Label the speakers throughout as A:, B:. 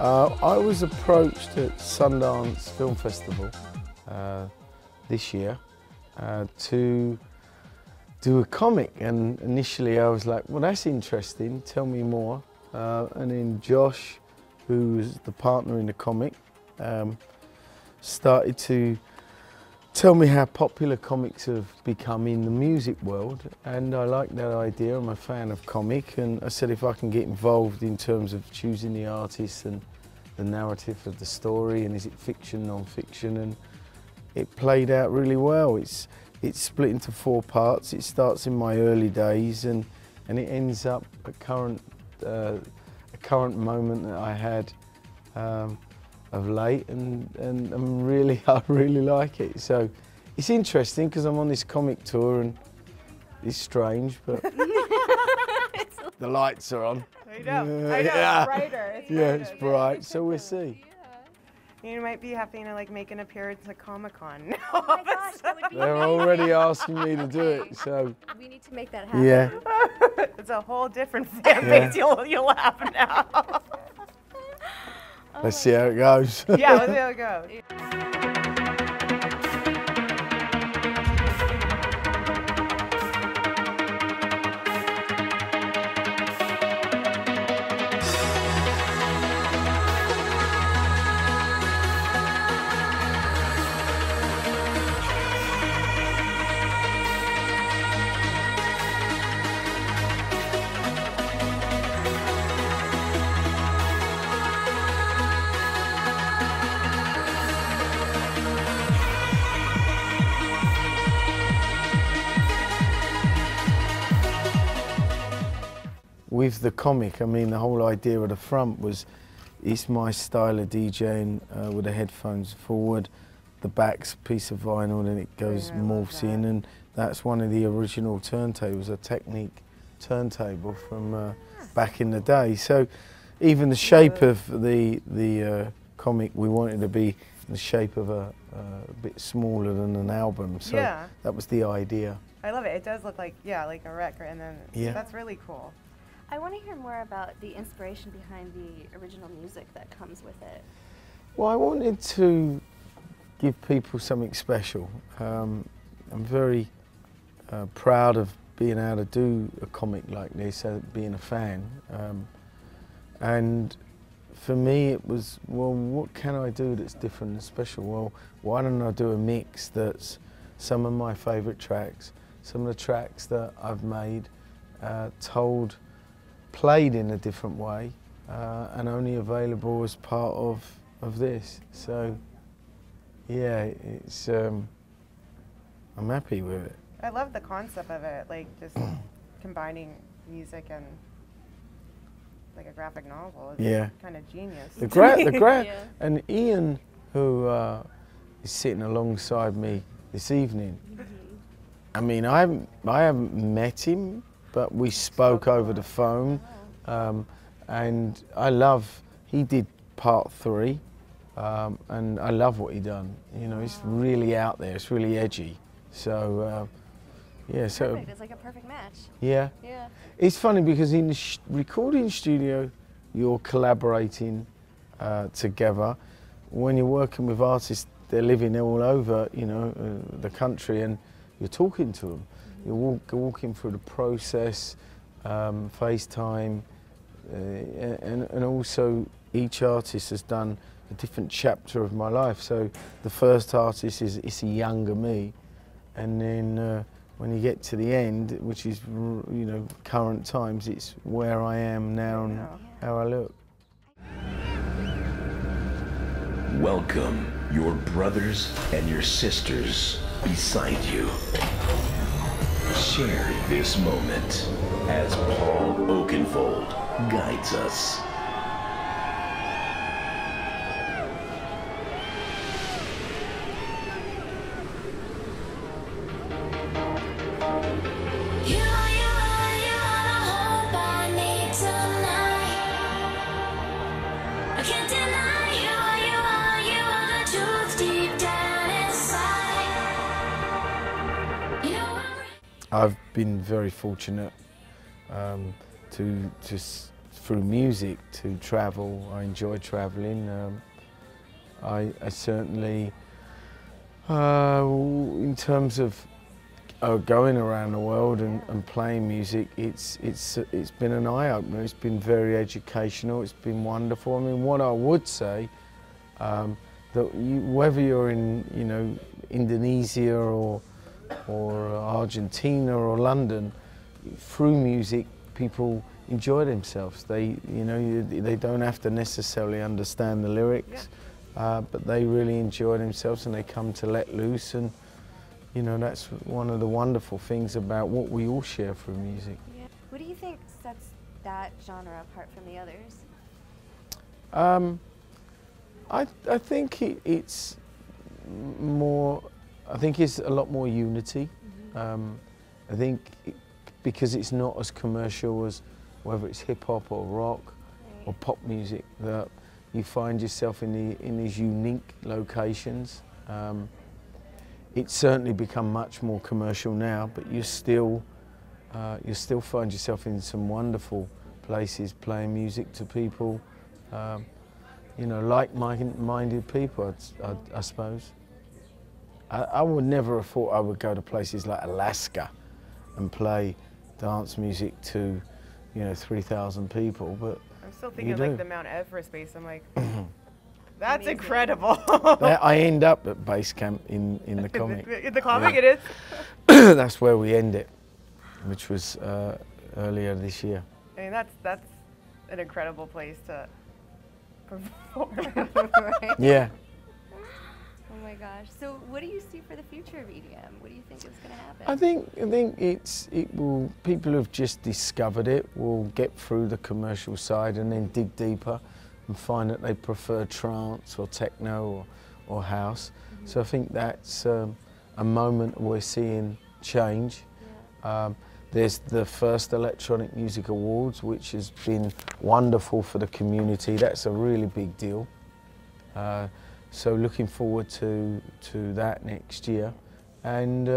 A: I was approached at Sundance Film Festival this year to do a comic, and initially I was like, well, that's interesting, tell me more. And then Josh, who was the partner in the comic, started to tell me how popular comics have become in the music world, and I like that idea. I'm a fan of comic, and I said if I can get involved in terms of choosing the artists and the narrative of the story, and is it fiction, non-fiction, and it played out really well. It's split into 4 parts. It starts in my early days, and it ends up a current moment that I had of late, and I really like it. So it's interesting because I'm on this comic tour, and it's strange, but the lights are on.
B: I know,
A: Yeah.
B: it's brighter. It's brighter.
A: It's bright, so we'll see.
B: You might be having to like make an appearance at Comic-Con.
C: Oh my gosh, that would be
A: They're
C: amazing.
A: already asking me to do it, so
C: We need to make that happen.
A: yeah.
B: It's a whole different fan base you'll have now.
A: Let's see how it goes.
B: Yeah, let's see how it goes.
A: With the comic, I mean, the whole idea of the front was, it's my style of DJing with the headphones forward, the back's a piece of vinyl, and it goes morphs in, and that's one of the original turntables, a Technique turntable from back in the day. So even the shape of the comic, we wanted to be the shape of a bit smaller than an album. So that was the idea.
B: I love it. It does look like, like a record, and then that's really cool.
C: I want to hear more about the inspiration behind the original music that comes with it.
A: Well, I wanted to give people something special. I'm very proud of being able to do a comic like this, being a fan. And for me it was, well, what can I do that's different and special? Well, why don't I do a mix that's some of my favourite tracks, some of the tracks that I've made, played in a different way, and only available as part of this. So yeah, it's I'm happy with it.
B: I love the concept of it, like just combining music and like a graphic novel. It's kind of genius.
A: And Ian, who is sitting alongside me this evening, I mean, I haven't met him, but we spoke over the phone, and he did part 3, and I love what he done. You know, it's really out there, it's really edgy. So, yeah. So
C: Perfect. It's like a perfect match.
A: Yeah.
C: Yeah.
A: It's funny because in the recording studio, you're collaborating together. When you're working with artists, they're living all over, you know, the country, and you're talking to them. You're walking through the process, FaceTime, and also each artist has done a different chapter of my life. So the first artist is a younger me, and then when you get to the end, which is, you know, current times, it's where I am now and how I look.
D: Welcome your brothers and your sisters beside you. Share this moment as Paul Oakenfold guides us.
A: I've been very fortunate to through music to travel. I enjoy traveling. I certainly, in terms of going around the world and playing music, it's been an eye-opener. It's been very educational. It's been wonderful. I mean, what I would say, that whether you're in, you know, Indonesia or Argentina or London, through music, people enjoy themselves. They, you know, they don't have to necessarily understand the lyrics, but they really enjoy themselves and they come to let loose. And you know, that's one of the wonderful things about what we all share through music.
C: Yeah. What do you think sets that genre apart from the others?
A: I think it's more. I think it's a lot more unity. I think because it's not as commercial as whether it's hip hop or rock or pop music, that you find yourself in these unique locations. It's certainly become much more commercial now, but you still find yourself in some wonderful places playing music to people, you know, like-minded people, I suppose. I would never have thought I would go to places like Alaska and play dance music to, you know, 3,000 people, but
B: I'm still thinking like the Mount Everest base. I'm like, that's amazing. Incredible.
A: I end up at base camp in the comic.
B: In the comic, it is.
A: That's where we end it, which was earlier this year.
B: I mean, that's an incredible place to perform.
C: Right?
A: Yeah.
C: Oh my gosh. So, what do you see for the future of EDM? What do you think is going to happen?
A: I think it will. People who've just discovered it will get through the commercial side and then dig deeper and find that they prefer trance or techno or house. So I think that's a moment we're seeing change. Yeah. There's the first Electronic Music Awards, which has been wonderful for the community. That's a really big deal. So looking forward to that next year. And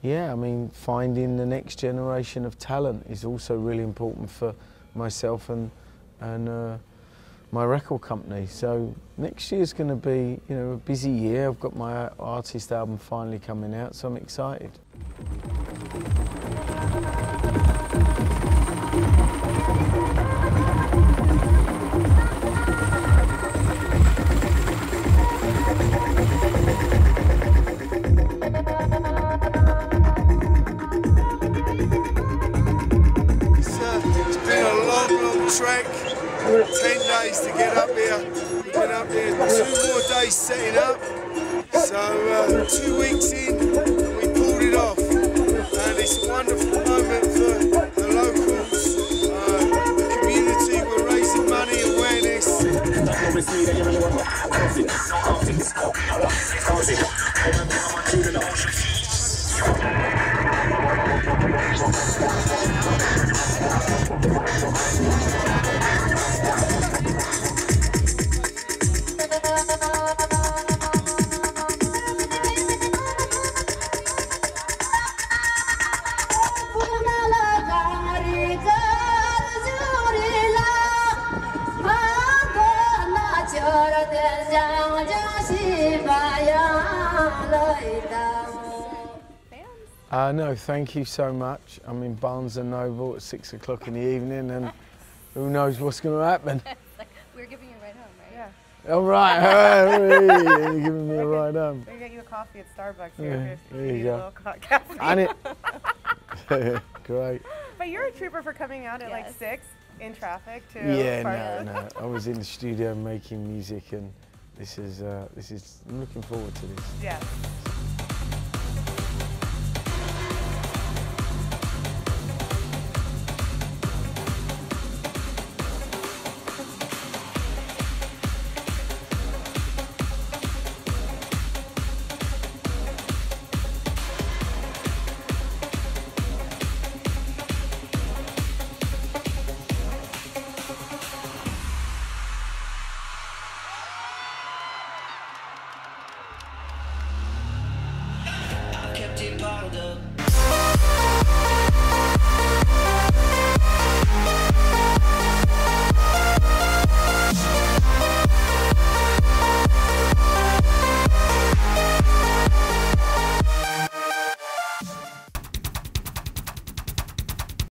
A: yeah, I mean, finding the next generation of talent is also really important for myself and my record company. So next year's going to be, you know, a busy year. I've got my artist album finally coming out, so I'm excited.
E: It's been a long trek. 10 days to get up here. We've been up here 2 more days setting up. So 2 weeks in, we pulled it off. And it's a wonderful moment for the locals, the community. We're raising money, awareness.
A: No, thank you so much. I'm in Barnes & Noble at 6 o'clock in the evening, and who knows what's going to happen.
C: Like, we're giving you a ride home, right?
B: Yeah.
A: All right, you're giving me a ride home.
B: We get you a coffee at Starbucks
A: Yeah,
B: here.
A: there you go.
B: Caffeine.
A: And it. Great.
B: But you're a trooper for coming out at like 6 in traffic to.
A: Yeah, no. I was in the studio making music, and this is. I'm looking forward to this.
B: Yeah.